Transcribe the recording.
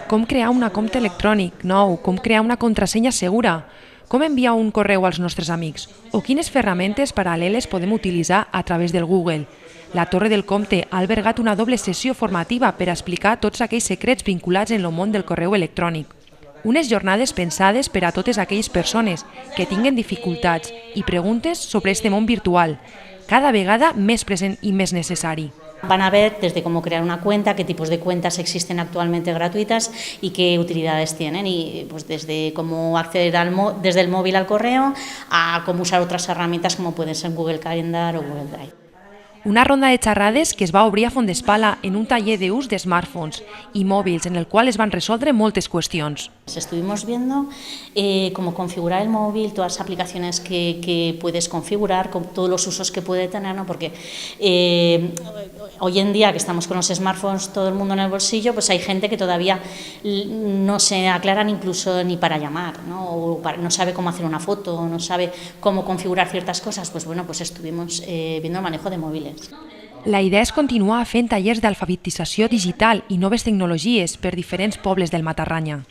Com crear un compte electrònic nou, com crear una contrasenya segura, com enviar un correu als nostres amics o quines ferramentes paral·leles podem utilitzar a través del Google. La Torre del Comte ha albergat una doble sessió formativa per explicar tots aquells secrets vinculats en el món del correu electrònic. Unes jornades pensades per a totes aquelles persones que tinguen dificultats i preguntes sobre este món virtual, cada vegada més present i més necessari. Van a ver desde cómo crear una cuenta, qué tipos de cuentas existen actualmente gratuitas y qué utilidades tienen, y pues desde cómo acceder desde el móvil al correo a cómo usar otras herramientas como pueden ser Google Calendar o Google Drive. Una ronda de xerrades que es va obrir a Fondespala en un taller d'ús de smartphones i mòbils en el qual es van resoldre moltes qüestions. Estuvimos viendo cómo configurar el móvil, todas las aplicaciones que puedes configurar, con todos los usos que puede tener, ¿no? Porque hoy en día que estamos con los smartphones todo el mundo en el bolsillo, pues hay gente que todavía no se aclaran incluso ni para llamar, ¿no? O no sabe cómo hacer una foto, no sabe cómo configurar ciertas cosas. Pues bueno, pues estuvimos viendo el manejo de móviles. La idea és continuar fent tallers d'alfabetització digital i noves tecnologies per diferents pobles del Matarranya.